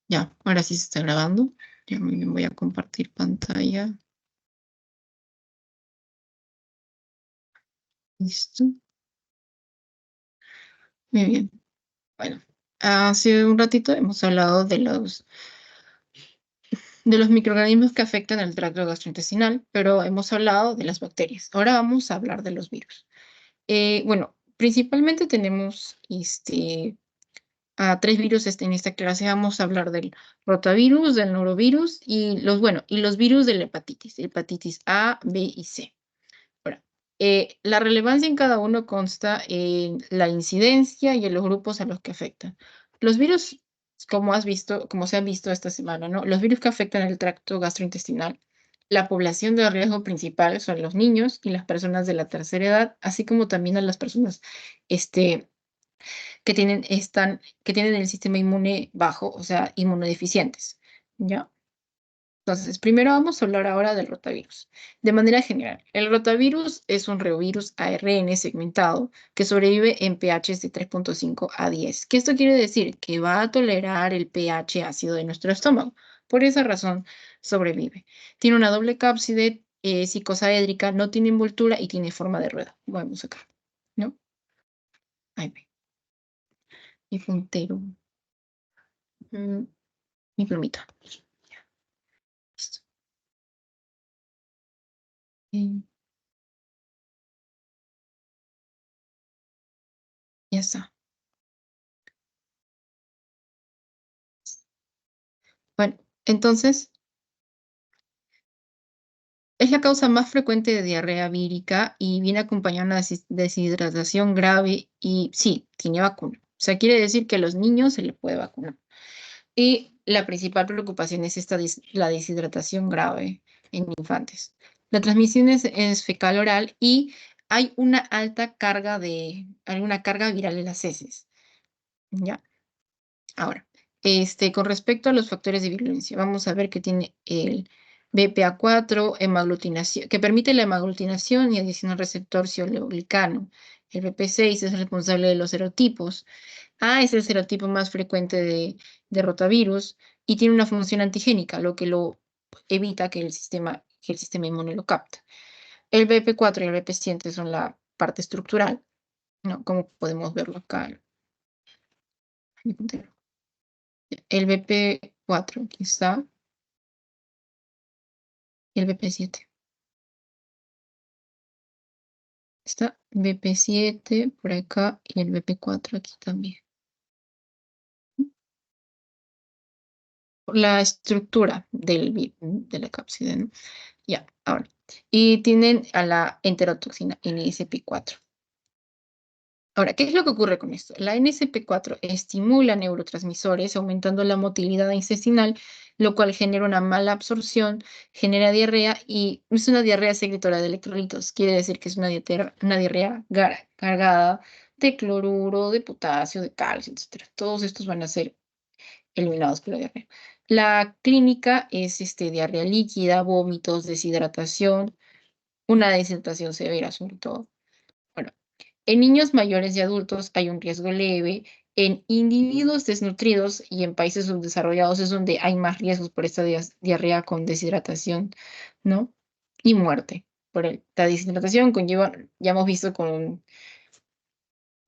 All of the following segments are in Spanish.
Ya, ahora sí se está grabando. Ya muy bien, voy a compartir pantalla. Listo. Muy bien. Bueno, hace un ratito hemos hablado de los microorganismos que afectan el tracto gastrointestinal, pero hemos hablado de las bacterias. Ahora vamos a hablar de los virus. Bueno, principalmente tenemos a tres virus en esta clase. Vamos a hablar del rotavirus, del norovirus y los virus de la hepatitis A, B y C. Ahora, la relevancia en cada uno consta en la incidencia y en los grupos a los que afectan. Los virus, como se han visto esta semana, ¿no? Los virus que afectan el tracto gastrointestinal, la población de riesgo principal son los niños y las personas de la tercera edad, así como también a las personas este, que tienen el sistema inmune bajo, o sea, inmunodeficientes, ¿ya? Entonces, primero vamos a hablar ahora del rotavirus. De manera general, el rotavirus es un reovirus ARN segmentado que sobrevive en pHs de 3.5 a 10. ¿Qué esto quiere decir? Que va a tolerar el pH ácido de nuestro estómago. Por esa razón, sobrevive. Tiene una doble cápside icosaédrica, no tiene envoltura y tiene forma de rueda. Vamos acá, ¿no? Ahí ve. Mi puntero. Mm, mi plumita. Listo. Ya está. Bueno, entonces es la causa más frecuente de diarrea vírica y viene acompañada de una deshidratación grave y sí, tiene vacuna. O sea, quiere decir que a los niños se les puede vacunar. Y la principal preocupación es la deshidratación grave en infantes. La transmisión es fecal oral y hay alguna carga viral en las heces. ¿Ya? Ahora, con respecto a los factores de virulencia, vamos a ver que tiene el BPA4, hemaglutinación, que permite la hemaglutinación y adiciona al receptor siologlicano. El BP6 es responsable de los serotipos. A es el serotipo más frecuente de rotavirus y tiene una función antigénica, lo que lo evita que el sistema inmune lo capte. El BP4 y el BP7 son la parte estructural, ¿no? Como podemos verlo acá en mi puntero. El BP4, aquí está, y el BP7. Está BP7 por acá y el BP4 aquí también. La estructura de la cápside, ¿no? Ya, ahora. Y tienen a la enterotoxina NSP4. Ahora, ¿qué es lo que ocurre con esto? La NSP4 estimula neurotransmisores, aumentando la motilidad intestinal, lo cual genera una mala absorción, genera diarrea y es una diarrea secretora de electrolitos. Quiere decir que es una diarrea cargada de cloruro, de potasio, de calcio, etcétera. Todos estos van a ser eliminados por la diarrea. La clínica es diarrea líquida, vómitos, deshidratación, una deshidratación severa sobre todo. Bueno, en niños mayores y adultos hay un riesgo leve. En individuos desnutridos y en países subdesarrollados es donde hay más riesgos por esta diarrea con deshidratación, ¿no? Y muerte. La deshidratación conlleva, ya hemos visto con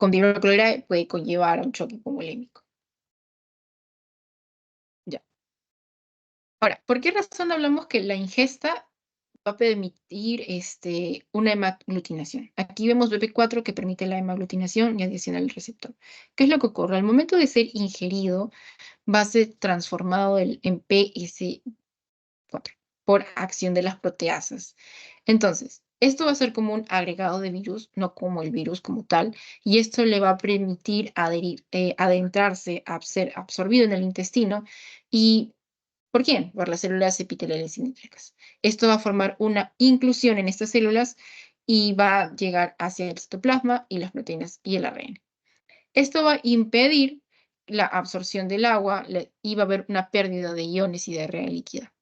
hidroclorura, puede conllevar a un choque hipovolémico. Ya. Ahora, ¿por qué razón hablamos que la ingesta va a permitir una hemaglutinación? Aquí vemos BP4 que permite la hemaglutinación y adiciona el receptor. ¿Qué es lo que ocurre? Al momento de ser ingerido, va a ser transformado en PS4 por acción de las proteasas. Entonces, esto va a ser como un agregado de virus, no como el virus como tal, y esto le va a permitir adentrarse, a ser absorbido en el intestino. ¿Y por quién? Por las células epiteliales cilíndricas. Esto va a formar una inclusión en estas células y va a llegar hacia el citoplasma y las proteínas y el ARN. Esto va a impedir la absorción del agua y va a haber una pérdida de iones y diarrea líquida.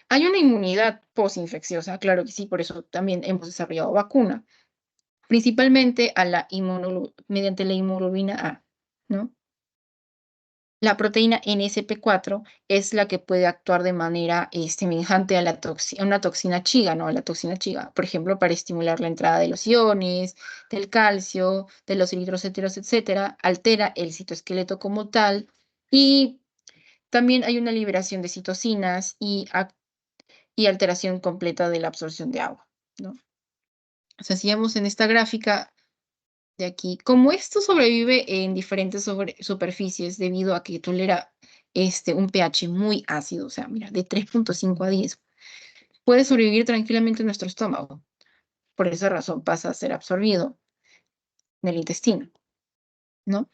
Hay una inmunidad posinfecciosa, claro que sí, por eso también hemos desarrollado vacuna, principalmente mediante la inmunoglobulina A, ¿no? La proteína NSP4 es la que puede actuar de manera semejante a a una toxina Chiga, ¿no? A la toxina Chiga, por ejemplo, para estimular la entrada de los iones, del calcio, de los eritrocitos, etcétera, altera el citoesqueleto como tal y también hay una liberación de citocinas y alteración completa de la absorción de agua, ¿no? O sea, si vemos en esta gráfica de aquí, como esto sobrevive en diferentes superficies debido a que tolera un pH muy ácido, o sea, mira, de 3,5 a 10, puede sobrevivir tranquilamente en nuestro estómago. Por esa razón pasa a ser absorbido en el intestino, ¿no?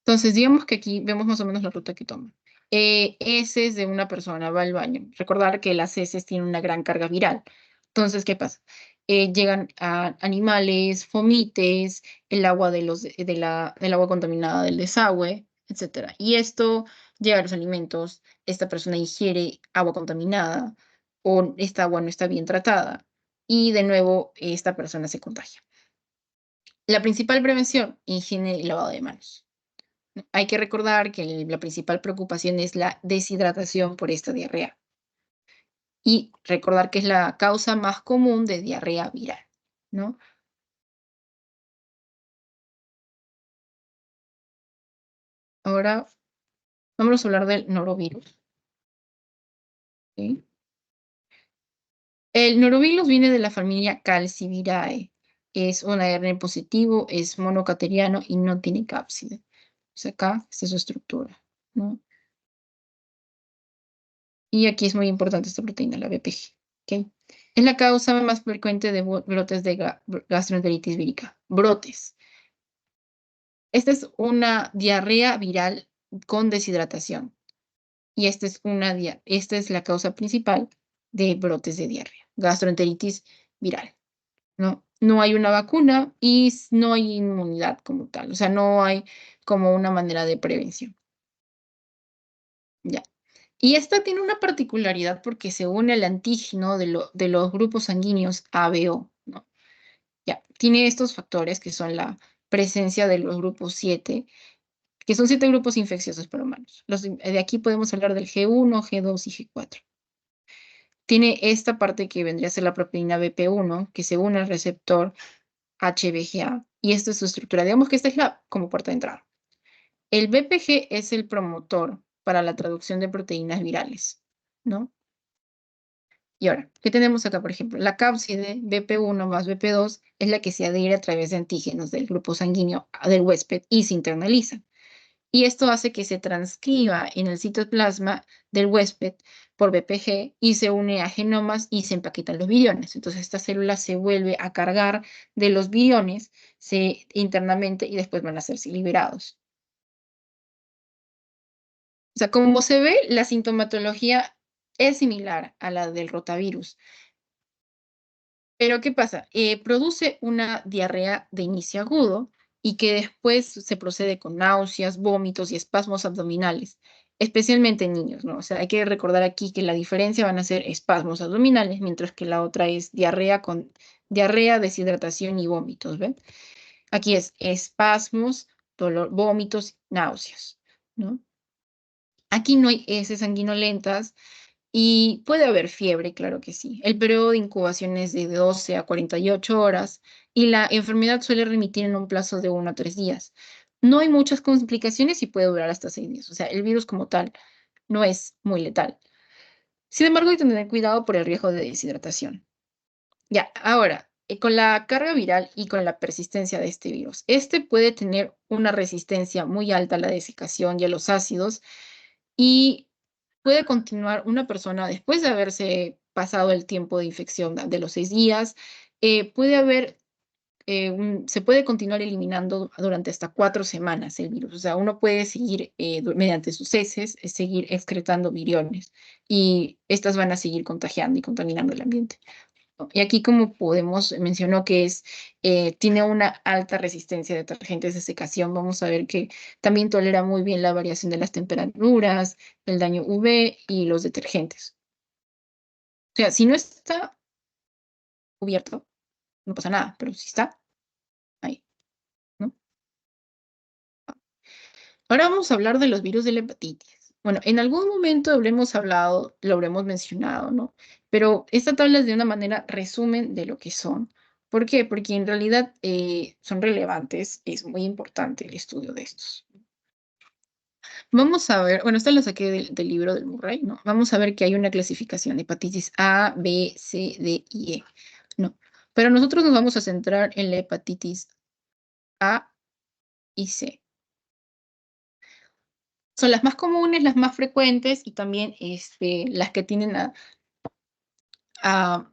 Entonces, digamos que aquí vemos más o menos la ruta que toma. Heces de una persona va al baño. Recordar que las heces tienen una gran carga viral. Entonces, ¿qué pasa? Llegan a animales, fomites, el agua del agua contaminada del desagüe, etcétera. Y esto llega a los alimentos, esta persona ingiere agua contaminada o esta agua no está bien tratada y de nuevo esta persona se contagia. La principal prevención, higiene y lavado de manos. Hay que recordar que la principal preocupación es la deshidratación por esta diarrea y recordar que es la causa más común de diarrea viral, ¿no? Ahora vamos a hablar del norovirus, ¿sí? El norovirus viene de la familia Calcivirae. Es un ARN positivo, es monocateriano y no tiene cápside. O sea, acá está su estructura, ¿no? Y aquí es muy importante esta proteína, la BPG, ¿ok? Es la causa más frecuente de brotes de gastroenteritis vírica. Brotes. Esta es una diarrea viral con deshidratación. Y esta es la causa principal de brotes de diarrea, gastroenteritis viral, ¿no? No hay una vacuna y no hay inmunidad como tal, o sea, no hay como una manera de prevención, ¿ya? Y esta tiene una particularidad porque se une al antígeno de los grupos sanguíneos ABO, ¿no? Ya, tiene estos factores que son la presencia de los grupos 7, que son 7 grupos infecciosos para humanos. De aquí podemos hablar del G1, G2 y G4. Tiene esta parte que vendría a ser la proteína BP1, que se une al receptor HBGA, y esta es su estructura. Digamos que esta es la como puerta de entrada. El BPG es el promotor para la traducción de proteínas virales, ¿no? Y ahora, ¿qué tenemos acá, por ejemplo? La cápside BP1 más BP2 es la que se adhiere a través de antígenos del grupo sanguíneo del huésped y se internaliza. Y esto hace que se transcriba en el citoplasma del huésped por BPG y se une a genomas y se empaquetan los viriones. Entonces, esta célula se vuelve a cargar de los viriones internamente y después van a ser liberados. O sea, como se ve, la sintomatología es similar a la del rotavirus. Pero, ¿qué pasa? Produce una diarrea de inicio agudo y que después se procede con náuseas, vómitos y espasmos abdominales, especialmente en niños, ¿no? O sea, hay que recordar aquí que la diferencia van a ser espasmos abdominales, mientras que la otra es diarrea, deshidratación y vómitos, ¿ven? Aquí es espasmos, dolor, vómitos, náuseas, ¿no? Aquí no hay heces sanguinolentas, y puede haber fiebre, claro que sí. El periodo de incubación es de 12 a 48 horas y la enfermedad suele remitir en un plazo de 1 a 3 días. No hay muchas complicaciones y puede durar hasta 6 días. O sea, el virus como tal no es muy letal. Sin embargo, hay que tener cuidado por el riesgo de deshidratación. Ya, ahora, con la carga viral y con la persistencia de este virus, este puede tener una resistencia muy alta a la desecación y a los ácidos y puede continuar una persona después de haberse pasado el tiempo de infección de los 6 días, puede haber, se puede continuar eliminando durante hasta 4 semanas el virus. O sea, uno puede seguir mediante sus heces, seguir excretando viriones y estas van a seguir contagiando y contaminando el ambiente. ¿No? Y aquí, como podemos, mencionó que tiene una alta resistencia a detergentes de secación. Vamos a ver que también tolera muy bien la variación de las temperaturas, el daño UV y los detergentes. O sea, si no está cubierto, no pasa nada, pero si está, ahí, ¿no? Ahora vamos a hablar de los virus de la hepatitis. Bueno, en algún momento habremos hablado, lo habremos mencionado, ¿no? Pero esta tabla es de una manera resumen de lo que son. ¿Por qué? Porque en realidad son relevantes, es muy importante el estudio de estos. Vamos a ver, bueno, esta la saqué del libro del Murray, ¿no? Vamos a ver que hay una clasificación de hepatitis A, B, C, D y E, ¿no? Pero nosotros nos vamos a centrar en la hepatitis A y C. Son las más comunes, las más frecuentes y también las que tienen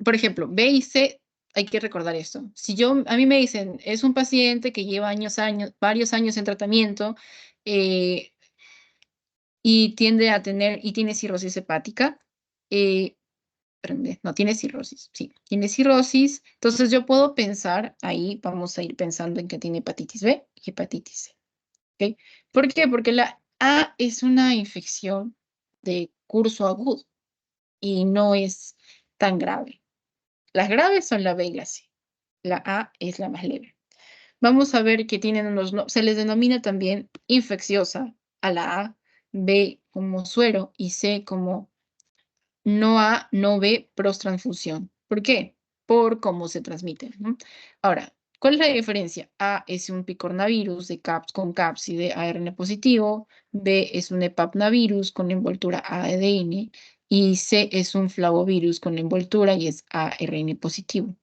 por ejemplo, B y C, hay que recordar esto. Si a mí me dicen, es un paciente que lleva varios años en tratamiento eh, y tiende a tener, y tiene cirrosis hepática, eh, no, tiene cirrosis, sí, tiene cirrosis, entonces yo puedo pensar, ahí vamos a ir pensando en que tiene hepatitis B y hepatitis C, ¿ok? ¿Por qué? Porque la A es una infección de curso agudo y no es tan grave. Las graves son la B y la C. La A es la más leve. Vamos a ver que tienen se les denomina también infecciosa a la A, B como suero y C como no A, no B, postransfusión. ¿Por qué? Por cómo se transmiten, ¿no? Ahora, ¿cuál es la diferencia? A es un picornavirus con cápside ARN positivo, B es un hepapnavirus con envoltura ADN y C es un flavovirus con envoltura y es ARN positivo.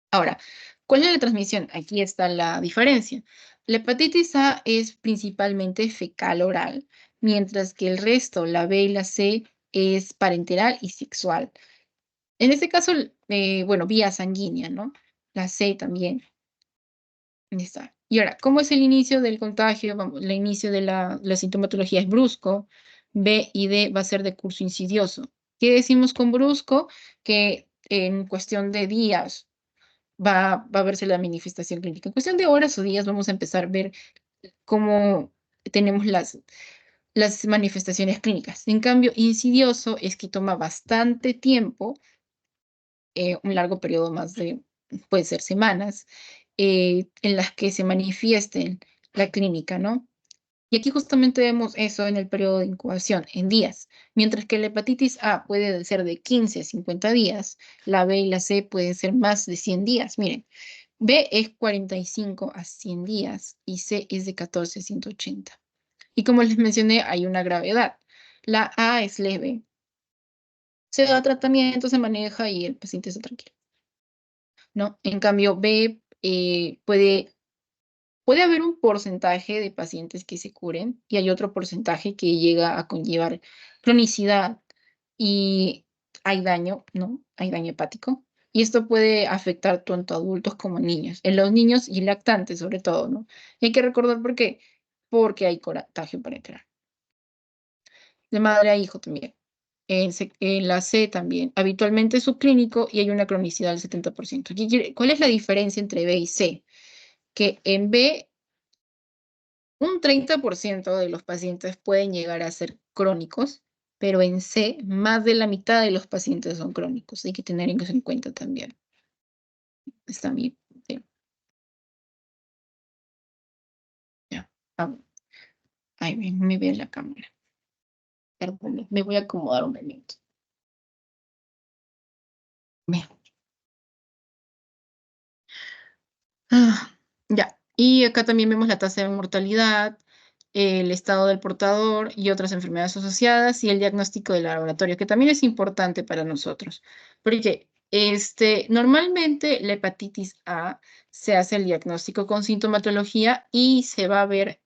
Ahora, ¿cuál es la transmisión? Aquí está la diferencia. La hepatitis A es principalmente fecal oral, mientras que el resto, la B y la C, es parenteral y sexual. En este caso, bueno, vía sanguínea, ¿no? La C también. Ahí está. Y ahora, ¿cómo es el inicio del contagio? Vamos, el inicio de la sintomatología es brusco. B y D va a ser de curso insidioso. ¿Qué decimos con brusco? Que en cuestión de días va a verse la manifestación clínica. En cuestión de horas o días vamos a empezar a ver cómo tenemos las manifestaciones clínicas. En cambio, insidioso es que toma bastante tiempo, un largo periodo más de, puede ser semanas, en las que se manifiesten la clínica, ¿no? Y aquí justamente vemos eso en el periodo de incubación, en días. Mientras que la hepatitis A puede ser de 15 a 50 días, la B y la C pueden ser más de 100 días. Miren, B es 45 a 100 días y C es de 14 a 180. Y como les mencioné, hay una gravedad. La A es leve, se da tratamiento, se maneja y el paciente está tranquilo, ¿no? En cambio, B puede haber un porcentaje de pacientes que se curen y hay otro porcentaje que llega a conllevar cronicidad y hay daño, ¿no? Hay daño hepático. Y esto puede afectar tanto a adultos como a niños. En los niños y lactantes, sobre todo, ¿no? Y hay que recordar por qué. Porque hay contagio parenteral. De madre a hijo también. En la C también. Habitualmente es subclínico y hay una cronicidad del 70%. ¿Cuál es la diferencia entre B y C? Que en B un 30% de los pacientes pueden llegar a ser crónicos, pero en C, más de la mitad de los pacientes son crónicos. Hay que tener eso en cuenta también. Está bien. Sí, ya. Ah, ay, me ve la cámara. Perdón, me voy a acomodar un momento. Bien. Ya. Y acá también vemos la tasa de mortalidad, el estado del portador y otras enfermedades asociadas y el diagnóstico del laboratorio, que también es importante para nosotros. Porque normalmente la hepatitis A se hace el diagnóstico con sintomatología y se va a ver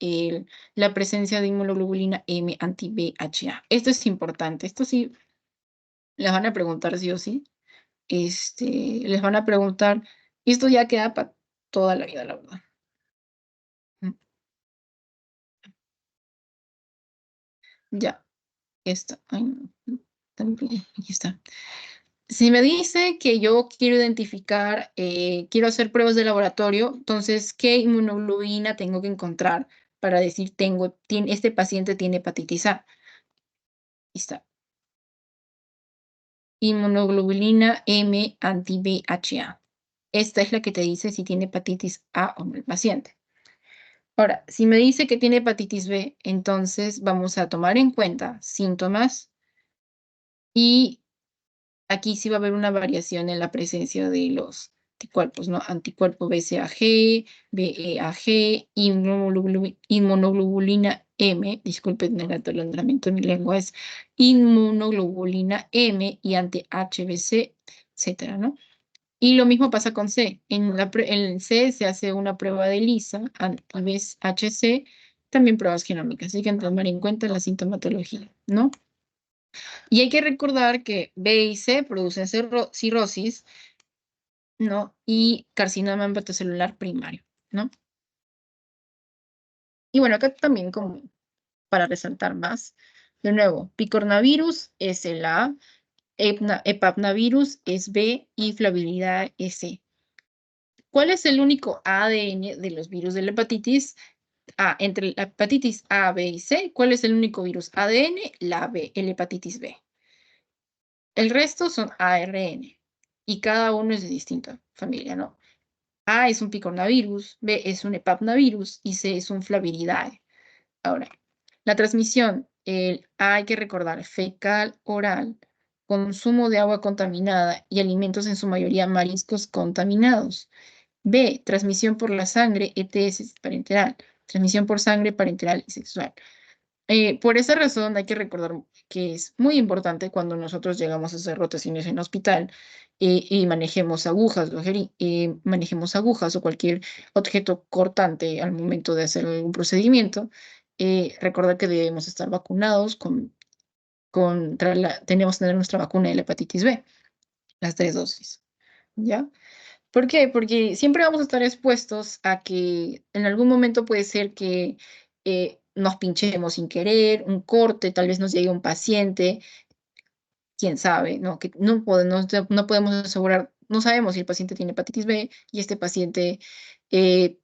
la presencia de inmunoglobulina M anti-VHA. Esto es importante. Esto sí, les van a preguntar sí o sí. Les van a preguntar, y esto ya queda para toda la vida, la verdad. Mm, Ya, está. Ay, no, también, aquí está. Si me dice que yo quiero identificar, quiero hacer pruebas de laboratorio, entonces, ¿qué inmunoglobulina tengo que encontrar para decir, este paciente tiene hepatitis A? Ahí está. Inmunoglobulina M anti-VHA. Esta es la que te dice si tiene hepatitis A o no el paciente. Ahora, si me dice que tiene hepatitis B, entonces vamos a tomar en cuenta síntomas y aquí sí va a haber una variación en la presencia de los anticuerpos, ¿no? Anticuerpo BCAG, BEAG, inmunoglobulina M, disculpen el atolondramiento de mi lengua, es inmunoglobulina M y anti-HBC, etcétera, ¿no? Y lo mismo pasa con C. En C se hace una prueba de ELISA, anti-HC, también pruebas genómicas. Así que tomar en cuenta la sintomatología, ¿no? Y hay que recordar que B y C producen cirrosis, ¿no? Y carcinoma hepatocelular primario, ¿no? Y bueno, acá también como para resaltar más, de nuevo, picornavirus es el A, hepapnavirus es B y flabilidad es C. ¿Cuál es el único ADN de los virus de la hepatitis A? Entre la hepatitis A, B y C, ¿cuál es el único virus ADN? La B, el hepatitis B. El resto son ARN y cada uno es de distinta familia, ¿no? A es un picornavirus, B es un hepapnavirus y C es un flaviridae. Ahora, la transmisión, hay que recordar, fecal, oral, consumo de agua contaminada y alimentos en su mayoría mariscos contaminados. B, transmisión por la sangre, ETS parenteral, transmisión por sangre parenteral y sexual. Por esa razón hay que recordar que es muy importante cuando nosotros llegamos a hacer rotaciones en hospital y manejemos agujas o cualquier objeto cortante al momento de hacer algún procedimiento, recordar que debemos estar vacunados tenemos que tener nuestra vacuna de la hepatitis B, las 3 dosis, ¿ya? ¿Por qué? Porque siempre vamos a estar expuestos a que en algún momento puede ser que nos pinchemos sin querer, un corte, tal vez nos llegue un paciente, quién sabe, ¿no? Que no podemos asegurar, no sabemos si el paciente tiene hepatitis B y este paciente eh,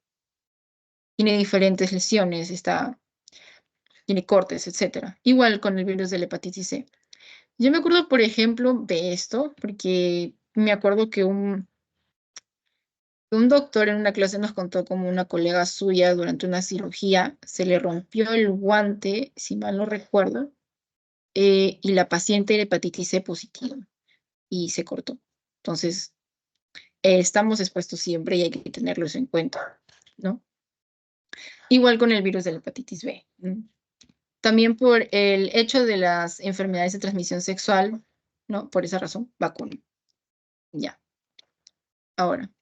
tiene diferentes lesiones, tiene cortes, etcétera. Igual con el virus de la hepatitis C. Yo me acuerdo, por ejemplo, de esto, porque me acuerdo que un doctor en una clase nos contó como una colega suya durante una cirugía se le rompió el guante, si mal no recuerdo, y la paciente era hepatitis C positiva y se cortó. Entonces, estamos expuestos siempre y hay que tenerlo eso en cuenta, ¿no? Igual con el virus de la hepatitis B. ¿No? También por el hecho de las enfermedades de transmisión sexual, ¿no? Por esa razón, vacuna. Ya. Ahora,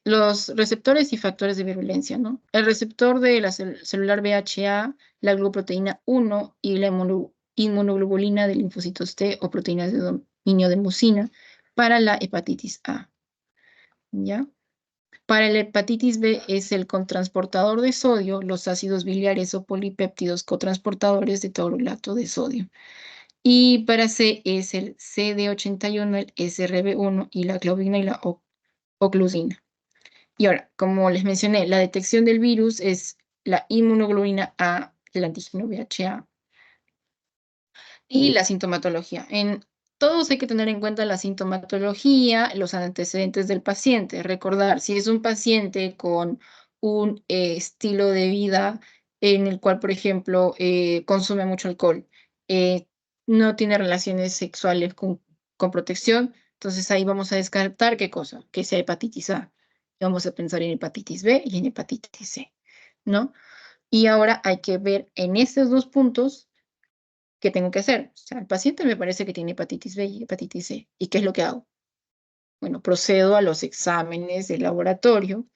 los receptores y factores de virulencia, ¿no? El receptor de la celular VHA, la glucoproteína 1 y la inmunoglobulina de linfocitos T o proteínas de dominio de mucina para la hepatitis A, ¿ya? Para la hepatitis B es el cotransportador de sodio, los ácidos biliares o polipéptidos cotransportadores de taurolato de sodio. Y para C es el CD81, el SRB1 y la globina y la oclusina. Y ahora, como les mencioné, la detección del virus es la inmunoglobulina A, el antígeno VHA y la sintomatología. En todos hay que tener en cuenta la sintomatología, los antecedentes del paciente. Recordar, si es un paciente con un estilo de vida en el cual, por ejemplo, consume mucho alcohol, eh, no tiene relaciones sexuales con protección, entonces ahí vamos a descartar qué cosa, que sea hepatitis A. Vamos a pensar en hepatitis B y en hepatitis C, ¿no? Y ahora hay que ver en estos dos puntos qué tengo que hacer. O sea, el paciente me parece que tiene hepatitis B y hepatitis C. ¿Y qué es lo que hago? Bueno, procedo a los exámenes de laboratorio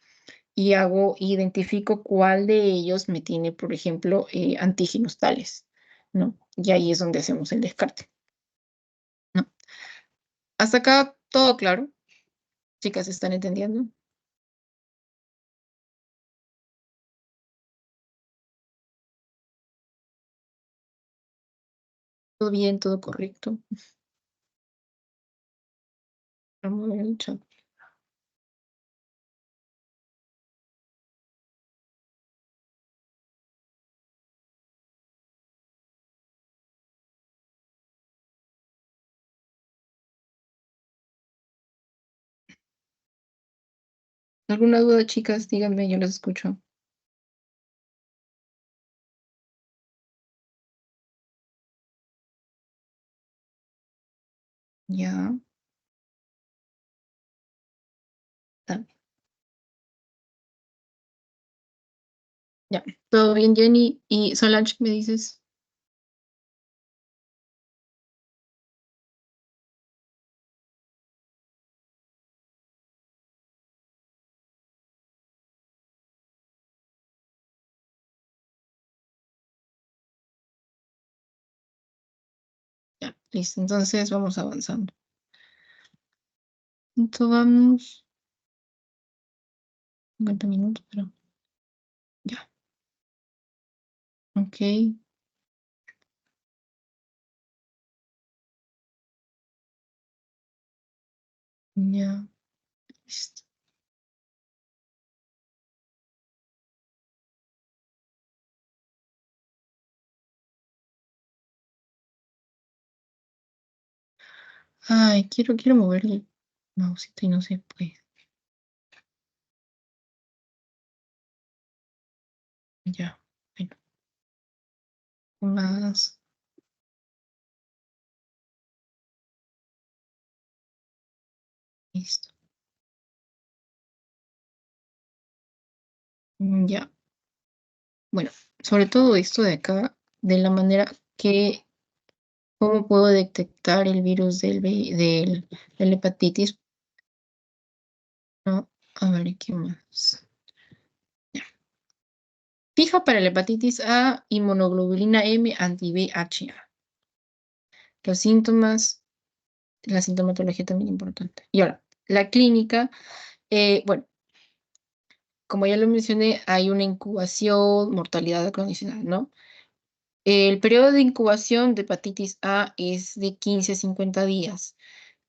y identifico cuál de ellos me tiene, por ejemplo, antígenos tales, ¿no? Y ahí es donde hacemos el descarte, ¿no? Hasta acá todo claro. Chicas, ¿están entendiendo? Todo bien, todo correcto. Vamos a ver el chat. ¿Alguna duda, chicas? Díganme, yo las escucho. Ya, también. Ya. ¿Todo bien, Jenny? Y Solange, ¿me dices? Ya, listo. Entonces vamos avanzando. Entonces vamos 50 minutos, pero ya. Ok, ya, listo. Ay, quiero mover el mousito y no se puede. Ya, bueno, más, listo. Ya, bueno, sobre todo esto de acá, de la manera que, ¿cómo puedo detectar el virus de la hepatitis? No, a ver, ¿qué más? Ya. Fija para la hepatitis A, inmunoglobulina M, anti-VHA. Los síntomas, la sintomatología también importante. Y ahora, la clínica, bueno, como ya lo mencioné, hay una incubación, mortalidad condicional, ¿no? El periodo de incubación de hepatitis A es de 15 a 50 días,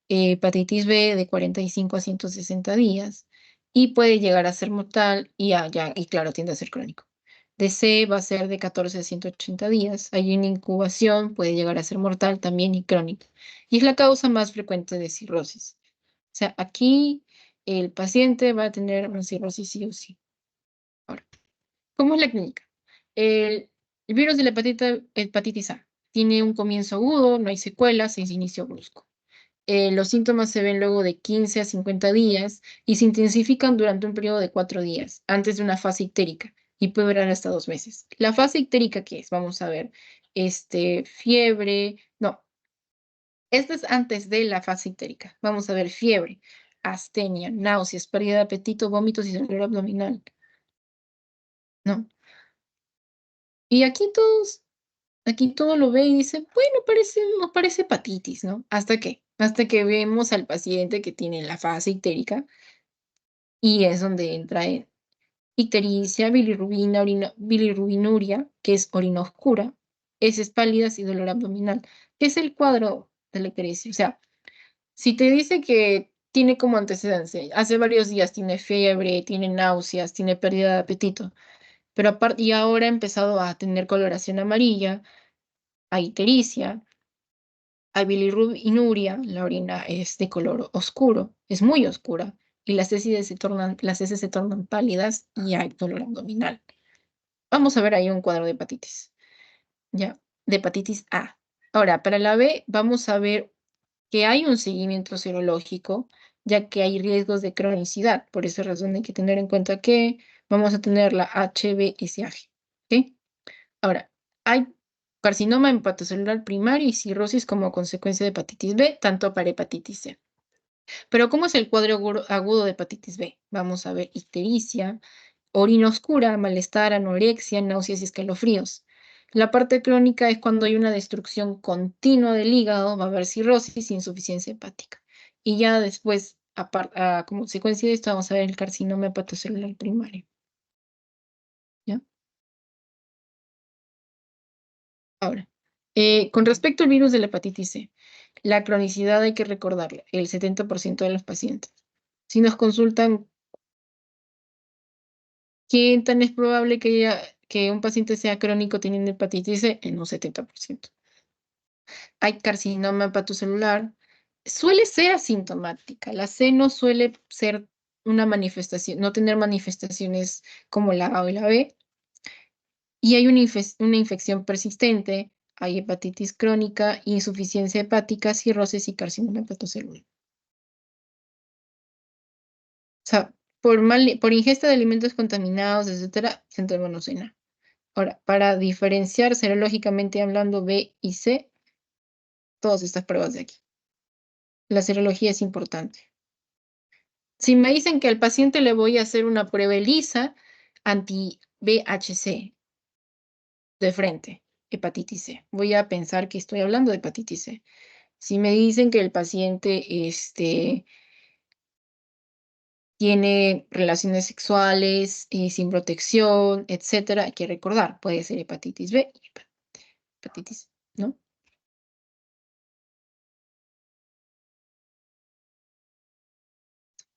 hepatitis B de 45 a 160 días y puede llegar a ser mortal y claro, tiende a ser crónico. De C va a ser de 14 a 180 días. Hay una incubación, puede llegar a ser mortal también y crónica. Y es la causa más frecuente de cirrosis. O sea, aquí el paciente va a tener una cirrosis sí o sí. Ahora, ¿cómo es la clínica? El virus de la hepatitis A tiene un comienzo agudo, no hay secuelas, es inicio brusco. Los síntomas se ven luego de 15 a 50 días y se intensifican durante un periodo de 4 días, antes de una fase ictérica, y puede durar hasta 2 meses. ¿La fase ictérica qué es? Vamos a ver. Fiebre, no, esta es antes de la fase ictérica. Vamos a ver fiebre, astenia, náuseas, pérdida de apetito, vómitos y dolor abdominal, ¿no? Y aquí todo lo ve y dice, bueno, no parece hepatitis, ¿no? Hasta que vemos al paciente que tiene la fase ictérica y es donde entra en ictericia, bilirrubina, bilirrubinuria, que es orina oscura, heces pálidas y dolor abdominal. ¿Qué es el cuadro de la ictericia? O sea, si te dice que tiene como antecedente, hace varios días tiene fiebre, tiene náuseas, tiene pérdida de apetito, pero aparte, y ahora ha empezado a tener coloración amarilla, a ictericia, a bilirrubinuria, la orina es de color oscuro, es muy oscura, y las heces se tornan pálidas y hay dolor abdominal. Vamos a ver ahí un cuadro de hepatitis, ¿ya? De hepatitis A. Ahora, para la B, vamos a ver que hay un seguimiento serológico, ya que hay riesgos de cronicidad. Por esa razón hay que tener en cuenta que vamos a tener la HBsAg, ¿ok? Ahora, hay carcinoma hepatocelular primario y cirrosis como consecuencia de hepatitis B, tanto para hepatitis C. Pero ¿cómo es el cuadro agudo de hepatitis B? Vamos a ver ictericia, orina oscura, malestar, anorexia, náuseas y escalofríos. La parte crónica es cuando hay una destrucción continua del hígado, va a haber cirrosis y insuficiencia hepática. Y ya después, como consecuencia de esto, vamos a ver el carcinoma hepatocelular primario. ¿Ya? Ahora, con respecto al virus de la hepatitis C, la cronicidad hay que recordarla, el 70% de los pacientes. Si nos consultan, ¿qué tan es probable que un paciente sea crónico teniendo hepatitis C? En un 70%. Hay carcinoma hepatocelular, suele ser asintomática. La C no suele ser una manifestación, no tener manifestaciones como la A o la B. Y hay una infección persistente, hay hepatitis crónica, insuficiencia hepática, cirrosis y carcinoma hepatocelular. O sea, por ingesta de alimentos contaminados, etcétera, centro de monosina. Ahora, para diferenciar serológicamente hablando B y C, todas estas pruebas de aquí. La serología es importante. Si me dicen que al paciente le voy a hacer una prueba ELISA anti-VHC de frente, hepatitis C, voy a pensar que estoy hablando de hepatitis C. Si me dicen que el paciente tiene relaciones sexuales sin protección, etcétera, hay que recordar, puede ser hepatitis B y hepatitis, ¿no?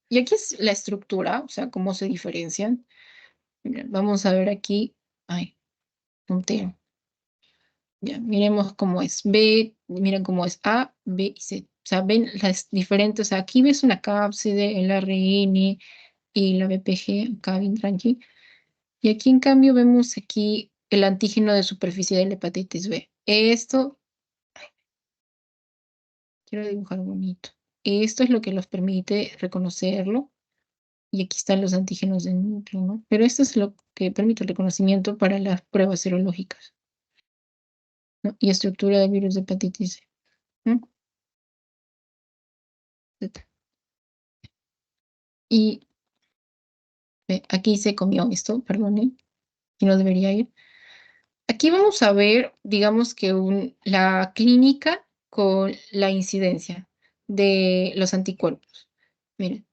Y aquí es la estructura, o sea, cómo se diferencian. Mira, vamos a ver aquí. Ay, punteo. Ya, miremos cómo es B, miren cómo es A, B y C. O sea, ven las diferentes. O sea, aquí ves una cápside, el ARN y la BPG, acá bien tranqui. Y aquí, en cambio, vemos aquí el antígeno de superficie de la hepatitis B. Esto, quiero dibujar bonito. Esto es lo que los permite reconocerlo. Y aquí están los antígenos de núcleo, ¿no? Pero esto es lo que permite el reconocimiento para las pruebas serológicas, ¿no? Y estructura de virus de hepatitis C, ¿no? Y aquí se comió esto, perdón, y no debería ir. Aquí vamos a ver, digamos que la clínica con la incidencia de los anticuerpos. Miren,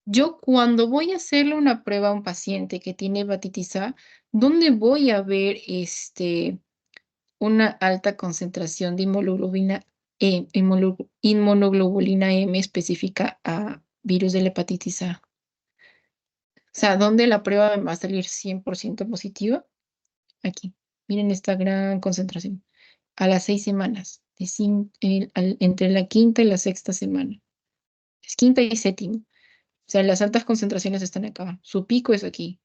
yo cuando voy a hacerle una prueba a un paciente que tiene hepatitis A, ¿dónde voy a ver una alta concentración de inmunoglobulina M específica a virus de la hepatitis A? O sea, ¿dónde la prueba me va a salir 100% positiva? Aquí. Miren esta gran concentración. A las 6 semanas, entre la quinta y la sexta semana. Es quinta y séptima. O sea, las altas concentraciones están acá. Su pico es aquí.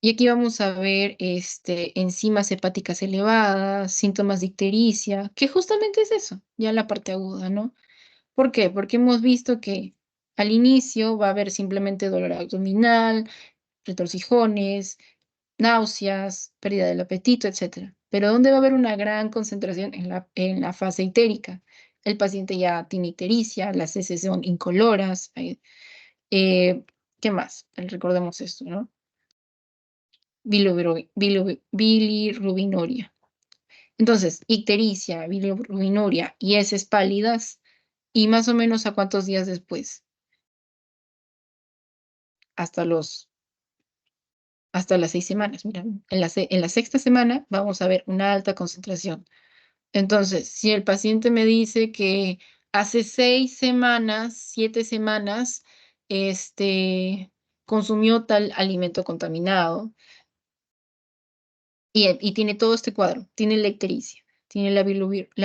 Y aquí vamos a ver enzimas hepáticas elevadas, síntomas de ictericia, que justamente es eso, ya la parte aguda, ¿no? ¿Por qué? Porque hemos visto que al inicio va a haber simplemente dolor abdominal, retorcijones, náuseas, pérdida del apetito, etcétera. Pero ¿dónde va a haber una gran concentración? En la fase ictérica. El paciente ya tiene ictericia, las heces son incoloras. Eh, ¿Qué más? Recordemos esto, ¿no? Bilirrubinuria. Entonces, ictericia, bilirrubinuria y heces pálidas, ¿y más o menos a cuántos días después? Hasta hasta las 6 semanas. Mira, en la sexta semana vamos a ver una alta concentración. Entonces, si el paciente me dice que hace 6 semanas, 7 semanas, consumió tal alimento contaminado y tiene todo este cuadro, tiene la ictericia, tiene la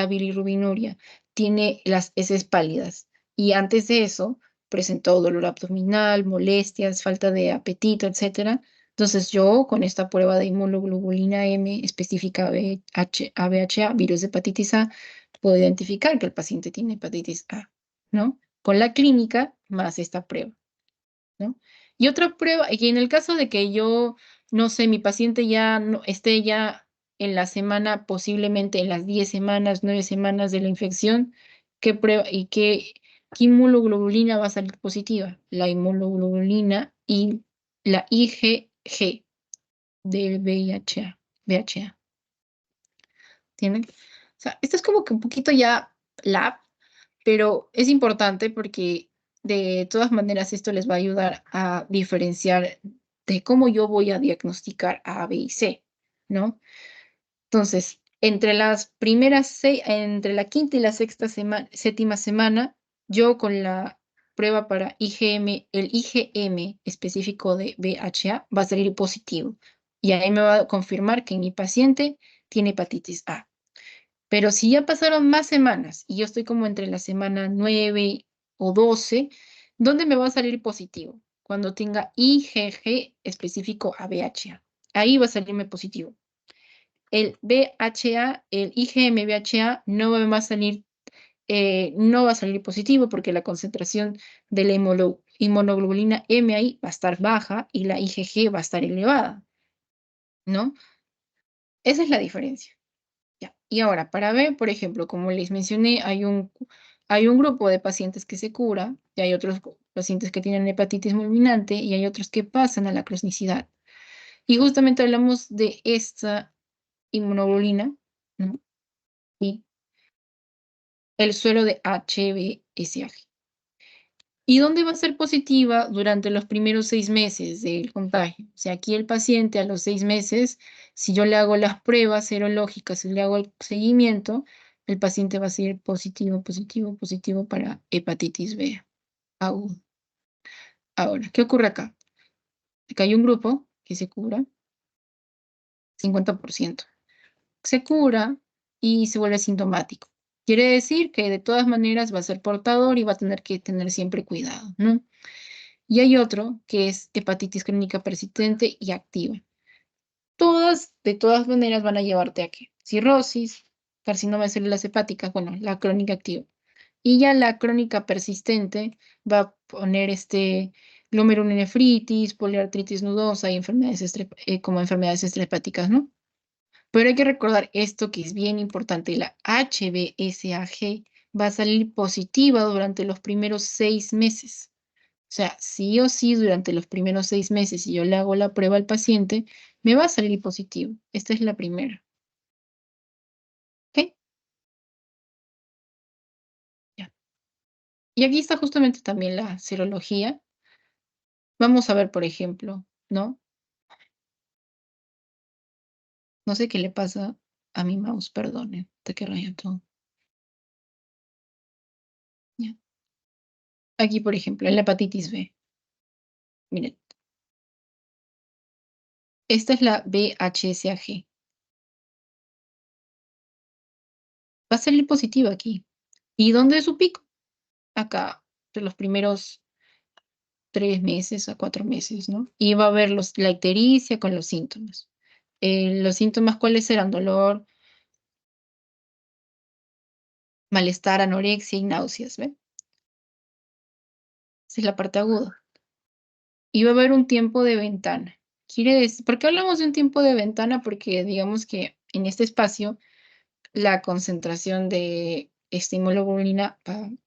bilirrubinuria, tiene las heces pálidas y antes de eso presentó dolor abdominal, molestias, falta de apetito, etcétera. Entonces yo con esta prueba de inmunoglobulina M específica ABHA, virus de hepatitis A, puedo identificar que el paciente tiene hepatitis A, ¿no? Con la clínica más esta prueba, ¿no? Y otra prueba, y en el caso de que yo, no sé, mi paciente ya no, esté ya en la semana, posiblemente en las 10 semanas, 9 semanas de la infección, ¿qué prueba y qué inmunoglobulina va a salir positiva? La inmunoglobulina y la IgG del VIH-A. ¿Tienen? O sea, esto es como que un poquito ya lab, pero es importante porque de todas maneras esto les va a ayudar a diferenciar de cómo yo voy a diagnosticar A, B y C, ¿no? Entonces, entre la quinta y la séptima semana, yo con la prueba para IgM, el IgM específico de VHA va a salir positivo. Y ahí me va a confirmar que mi paciente tiene hepatitis A. Pero si ya pasaron más semanas y yo estoy como entre la semana 9 o 12, ¿dónde me va a salir positivo? Cuando tenga IgG específico a VHA. Ahí va a salirme positivo. el BHA, el IgM-BHA no va a salir, no va a salir positivo porque la concentración de la inmunoglobulina M ahí va a estar baja y la IgG va a estar elevada, ¿no? Esa es la diferencia. Ya. Y ahora, para ver, por ejemplo, como les mencioné, hay un grupo de pacientes que se cura y hay otros pacientes que tienen hepatitis fulminante y hay otros que pasan a la cronicidad. Y justamente hablamos de esta inmunoglobulina, ¿no? Y el suelo de HbSAg. ¿Y dónde va a ser positiva? Durante los primeros 6 meses del contagio. O sea, aquí el paciente a los 6 meses, si yo le hago las pruebas serológicas y le hago el seguimiento, el paciente va a ser positivo, positivo, positivo para hepatitis B aguda. Ahora, ¿qué ocurre acá? Acá hay un grupo que se cura, 50%. Se cura y se vuelve sintomático. Quiere decir que de todas maneras va a ser portador y va a tener que tener siempre cuidado, ¿no? Y hay otro que es hepatitis crónica persistente y activa. Todas, de todas maneras, van a llevarte a qué? Cirrosis, carcinoma de células hepáticas, bueno, la crónica activa. Y ya la crónica persistente va a poner glomerulonefritis, poliartritis nodosa y como enfermedades extrahepáticas, ¿no? Pero hay que recordar esto que es bien importante, la HbSAg va a salir positiva durante los primeros 6 meses. O sea, sí o sí, durante los primeros 6 meses, si yo le hago la prueba al paciente, me va a salir positivo. Esta es la primera. ¿Ok? Ya. Y aquí está justamente también la serología. Vamos a ver, por ejemplo, ¿no? No sé qué le pasa a mi mouse, perdone. Te que raya todo. Ya. Aquí, por ejemplo, en la hepatitis B. Miren, esta es la BHSAg. Va a salir positiva aquí. ¿Y dónde es su pico? Acá, de los primeros 3 meses a 4 meses, ¿no? Y va a haber la ictericia con los síntomas. Los síntomas, ¿cuáles eran? Dolor, malestar, anorexia y náuseas, ¿ven? Esa es la parte aguda. Y va a haber un tiempo de ventana. Quiere decir, ¿por qué hablamos de un tiempo de ventana? Porque digamos que en este espacio la concentración de esta inmunoglobulina, del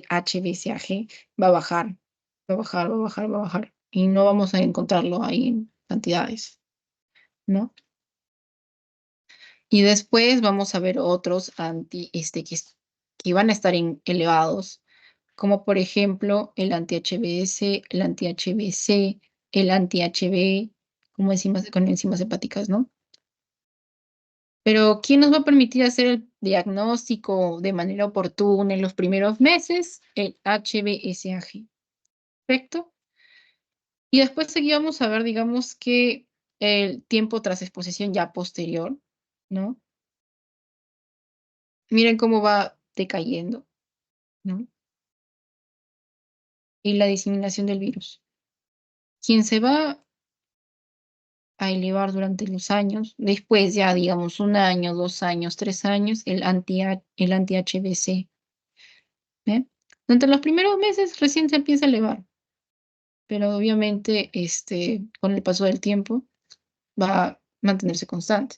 HbSAg va a bajar, va a bajar, va a bajar, va a bajar. Y no vamos a encontrarlo ahí en cantidades, ¿no? Y después vamos a ver otros que van a estar elevados, como por ejemplo el anti-HBS, el anti-HBC, el anti-HB, como enzimas, con enzimas hepáticas, ¿no? Pero ¿quién nos va a permitir hacer el diagnóstico de manera oportuna en los primeros meses? El HbSAg. ¿Perfecto? Y después seguíamos a ver, digamos que el tiempo tras exposición ya posterior, ¿no? Miren cómo va decayendo, ¿no? Y la diseminación del virus. Quien se va a elevar durante los años, después ya digamos 1 año, 2 años, 3 años, el anti-HBC. ¿Ve? Durante los primeros meses recién se empieza a elevar, pero obviamente con el paso del tiempo va a mantenerse constante.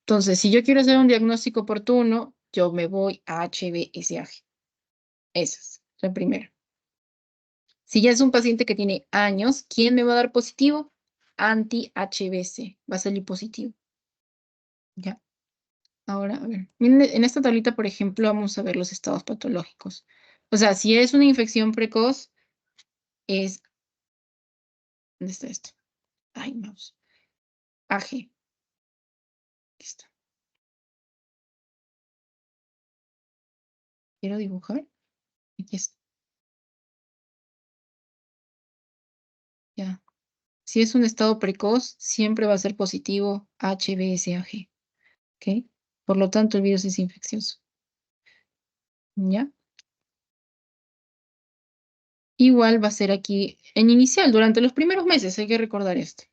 Entonces, si yo quiero hacer un diagnóstico oportuno, yo me voy a HbSAg. Esa es la primera. Si ya es un paciente que tiene años, ¿quién me va a dar positivo? Anti-HBC. Va a salir positivo. Ya. Ahora, a ver. Miren, en esta tablita, por ejemplo, vamos a ver los estados patológicos. O sea, si es una infección precoz, es... ¿Dónde está esto? Ay, mouse. AG. Aquí está. Quiero dibujar. Aquí está. Ya. Si es un estado precoz, siempre va a ser positivo HBsAg. ¿Ok? Por lo tanto, el virus es infeccioso. ¿Ya? Igual va a ser aquí en inicial, durante los primeros meses, hay que recordar esto.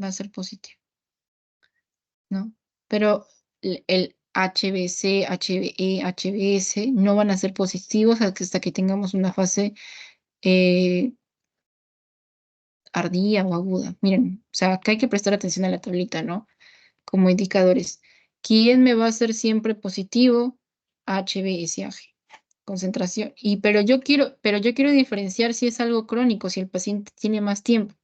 va a ser positivo, ¿no? Pero el HBC, HBE, HBS no van a ser positivos hasta que tengamos una fase eh, ardía o aguda. Miren, o sea, acá hay que prestar atención a la tablita, ¿no? Como indicadores. ¿Quién me va a ser siempre positivo? HBsAg. Concentración. Pero yo quiero diferenciar si es algo crónico, si el paciente tiene más tiempo.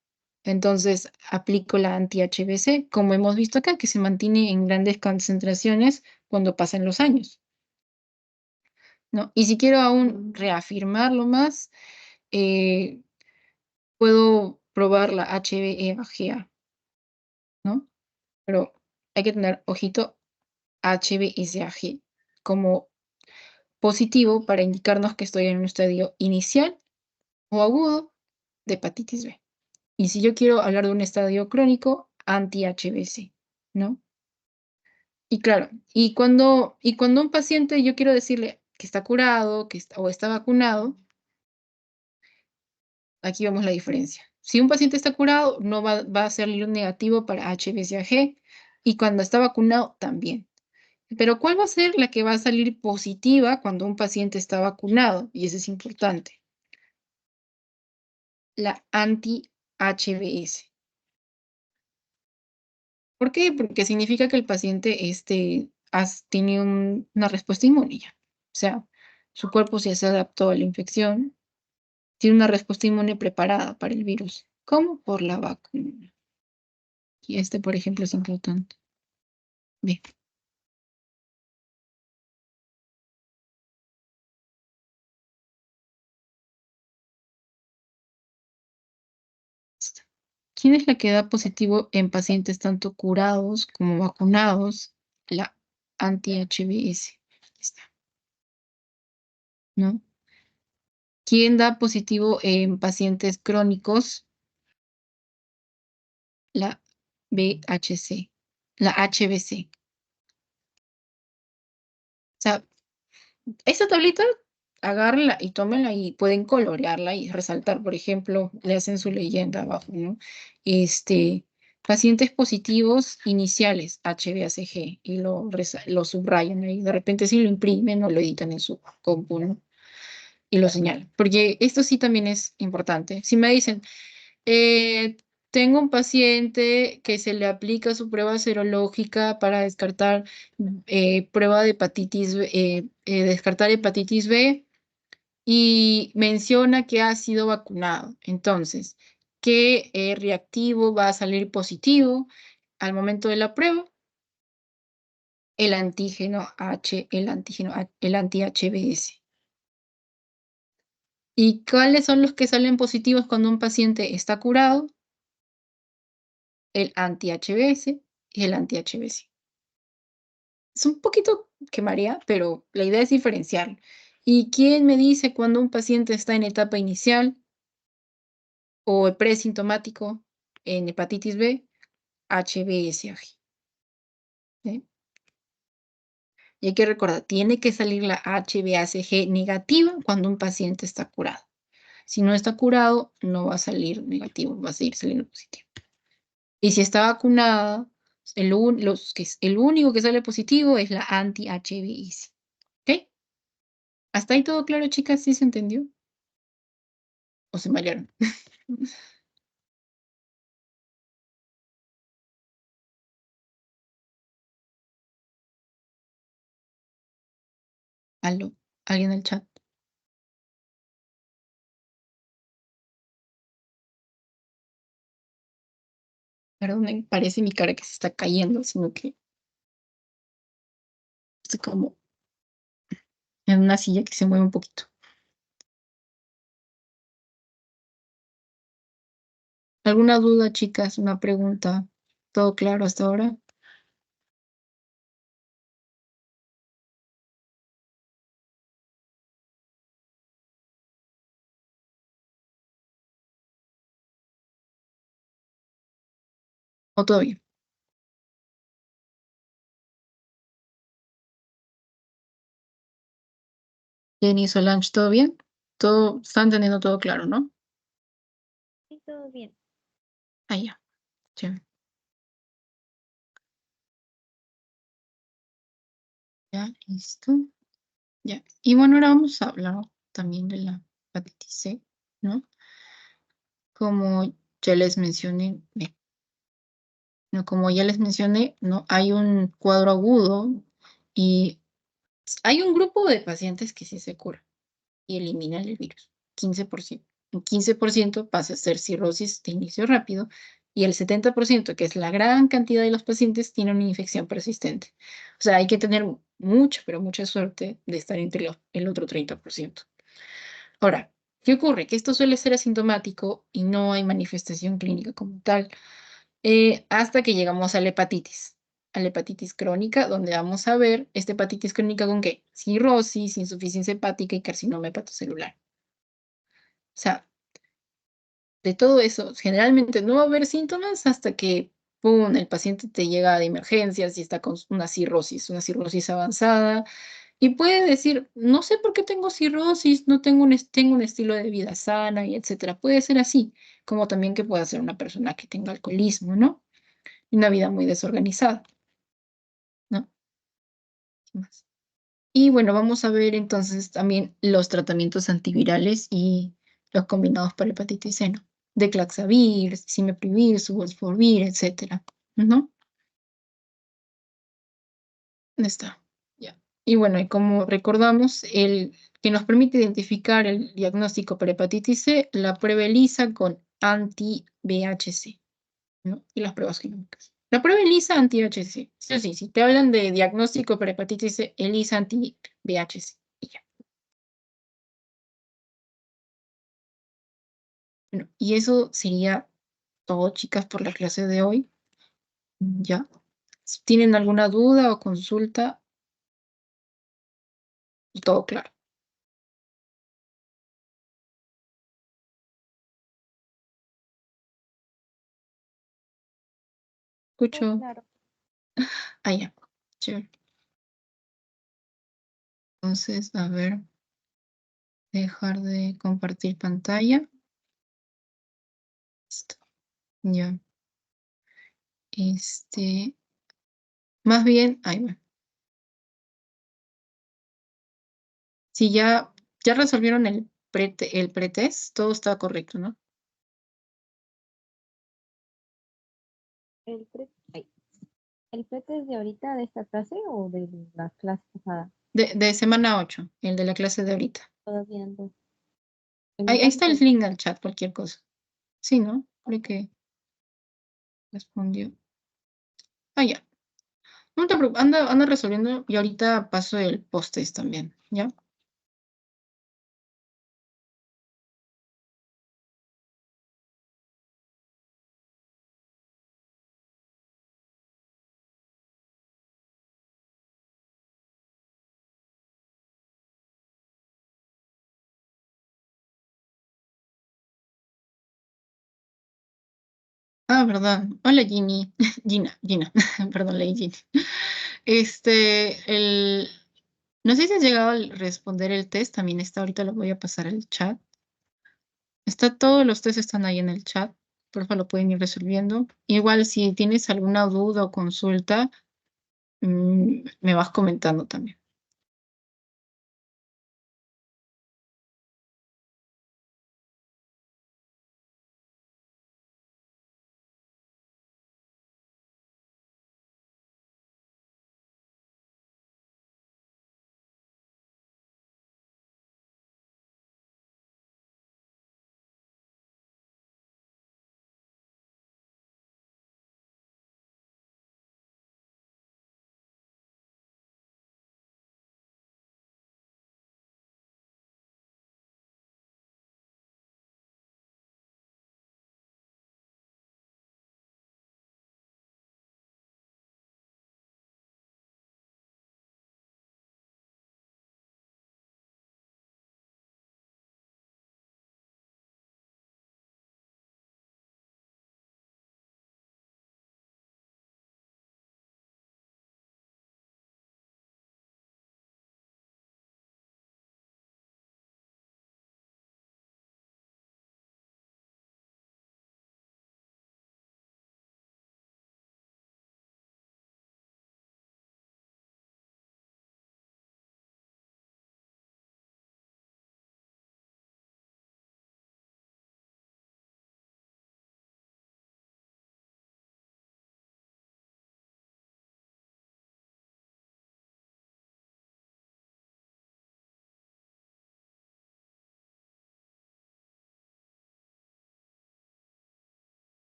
Entonces, aplico la anti-HBC, como hemos visto acá, que se mantiene en grandes concentraciones cuando pasan los años, ¿no? Y si quiero aún reafirmarlo más, eh, puedo probar la HBeAg, ¿no? Pero hay que tener ojito HBsAg como positivo para indicarnos que estoy en un estadio inicial o agudo de hepatitis B. Y si yo quiero hablar de un estadio crónico, anti-HBC, ¿no? Y claro, y cuando un paciente yo quiero decirle que está curado o está vacunado, aquí vemos la diferencia. Si un paciente está curado, no va a salir negativo para HBsAg y cuando está vacunado también. Pero ¿cuál va a ser la que va a salir positiva cuando un paciente está vacunado? Y eso es importante. La anti-HBs. ¿Por qué? Porque significa que el paciente tiene una respuesta inmune ya. O sea, su cuerpo ya se adaptó a la infección, tiene una respuesta inmune preparada para el virus. ¿Cómo? Por la vacuna. Y por ejemplo, es importante. Bien. ¿Quién es la que da positivo en pacientes tanto curados como vacunados? La anti-HBs. Está, ¿no? ¿Quién da positivo en pacientes crónicos? La BHC, la HBC. O sea, esta tablita, agárrenla y tómenla y pueden colorearla y resaltar. Por ejemplo, le hacen su leyenda abajo, ¿no? Este, pacientes positivos iniciales, HbAcG, y lo subrayan ahí. De repente si lo imprimen o lo editan en su compu, ¿no? Y lo señalan. Porque esto sí también es importante. Si me dicen, Eh, tengo un paciente que se le aplica su prueba serológica para descartar prueba de descartar hepatitis B y menciona que ha sido vacunado. Entonces, ¿qué reactivo va a salir positivo al momento de la prueba? El anti-HBs. ¿Y cuáles son los que salen positivos cuando un paciente está curado? El anti-HBs y el anti-HBC. Es un poquito que marea, pero la idea es diferenciarlo. ¿Y quién me dice cuando un paciente está en etapa inicial o presintomático en hepatitis B? HBsAg. ¿Sí? Y hay que recordar, tiene que salir la HbAcG negativa cuando un paciente está curado. Si no está curado, no va a salir negativo, va a seguir saliendo positivo. Y si está vacunada, el único que sale positivo es la anti-HBs. ¿Ok? ¿Hasta ahí todo claro, chicas? ¿Sí se entendió? ¿O se marearon? ¿Aló? ¿Alguien en el chat? Perdón, parece mi cara que se está cayendo, sino que estoy como en una silla que se mueve un poquito. ¿Alguna duda, chicas? ¿Una pregunta? ¿Todo claro hasta ahora? ¿O todo bien? Jenny, Solange, ¿todo bien? Todo, están teniendo todo claro, ¿no? Sí, todo bien. Ah, ya. Chévere. Ya, listo. Ya. Y bueno, ahora vamos a hablar también de la hepatitis C, ¿no? Como ya les mencioné, no, como ya les mencioné, ¿no? Hay un cuadro agudo y hay un grupo de pacientes que sí se curan y eliminan el virus, 15%. Un 15% pasa a ser cirrosis de inicio rápido y el 70%, que es la gran cantidad de los pacientes, tiene una infección persistente. O sea, hay que tener mucha, pero mucha suerte de estar entre el otro 30%. Ahora, ¿qué ocurre? Que esto suele ser asintomático y no hay manifestación clínica como tal, hasta que llegamos a la hepatitis crónica, donde vamos a ver esta hepatitis crónica con qué, cirrosis, insuficiencia hepática y carcinoma hepatocelular. O sea, de todo eso, generalmente no va a haber síntomas hasta que, pum, el paciente te llega de emergencias y está con una cirrosis avanzada, y puede decir, no sé por qué tengo cirrosis, no tengo tengo un estilo de vida sana y etcétera. Puede ser así, como también que pueda ser una persona que tenga alcoholismo, ¿no? Y una vida muy desorganizada, ¿no? ¿Qué más? Y bueno, vamos a ver entonces también los tratamientos antivirales y los combinados para hepatitis C, ¿no? Declaxavir, cimeprivir, subosfolvir, etcétera, ¿no? ¿Dónde está? Ya. Y bueno, y como recordamos, el que nos permite identificar el diagnóstico para hepatitis C, la prueba ELISA con anti-VHC, ¿no? Y las pruebas genómicas. La prueba ELISA anti-VHC. Sí o sí, si te hablan de diagnóstico para hepatitis C, ELISA anti-VHC. Y ya. Bueno, y eso sería todo, chicas, por la clase de hoy. Ya. Si tienen alguna duda o consulta, todo claro. Todo Escucho. claro. Ah, ya. Chévere. Entonces, a ver, dejar de compartir pantalla. Listo. Ya. Este, más bien, ahí va. Si ya resolvieron el pretest, todo está correcto, ¿no? ¿El pre, ay, el prete es de ahorita de esta clase o de la clase pasada? De semana 8, el de la clase de ahorita. Todavía no. En mi Ahí caso está el todavía. link al chat, cualquier cosa. Sí, ¿no? Creo que respondió. Ah, ya. No te preocupes, anda resolviendo y ahorita paso el post-test también, ¿ya? Ah, verdad. Hola, Ginny. Gina, perdón, leí Ginny. El... No sé si has llegado a responder el test, también está, ahorita lo voy a pasar al chat. Todos los tests están ahí en el chat, por favor lo pueden ir resolviendo. Igual si tienes alguna duda o consulta, me vas comentando también.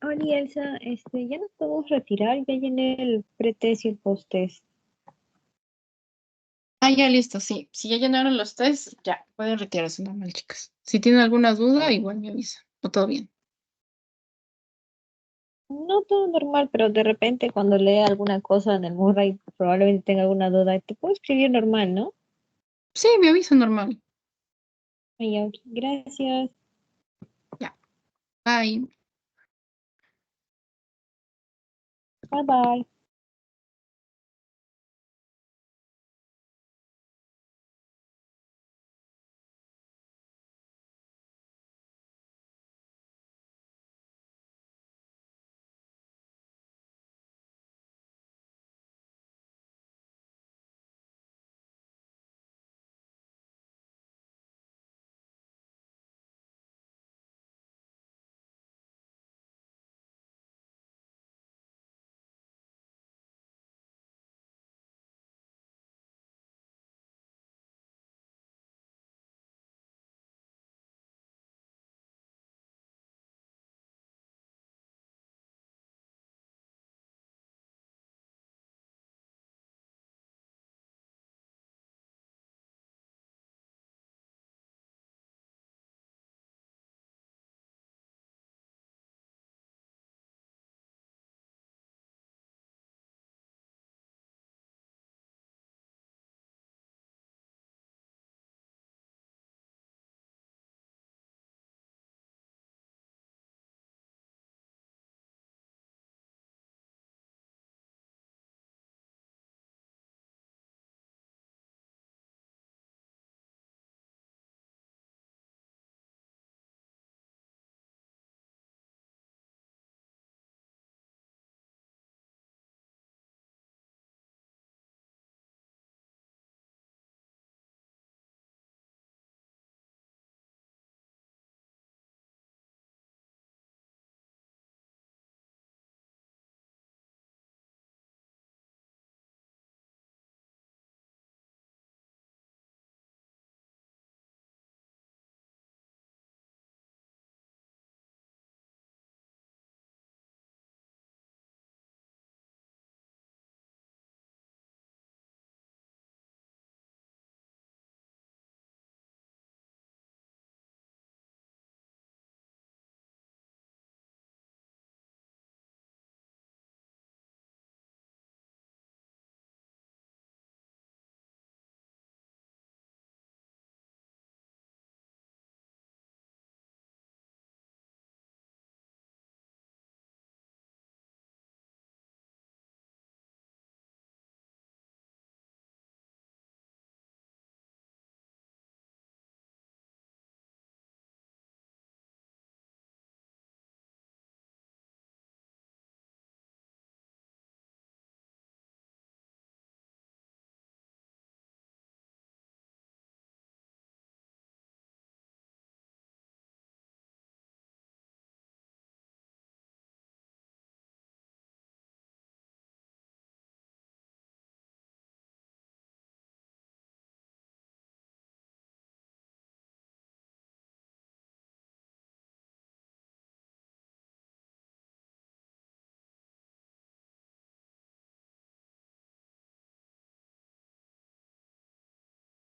Hola Elsa, ya nos podemos retirar, ya llené el pretest y el post-test. Ah, ya listo, sí. Si ya llenaron los test, ya pueden retirarse normal, chicas. Si tienen alguna duda, igual me avisan. O todo bien. No todo normal, pero de repente cuando lea alguna cosa en el Murray probablemente tenga alguna duda. Te puedo escribir normal, ¿no? Sí, me avisan normal. Ay, ya, ok, gracias. Ya. Bye. Bye bye.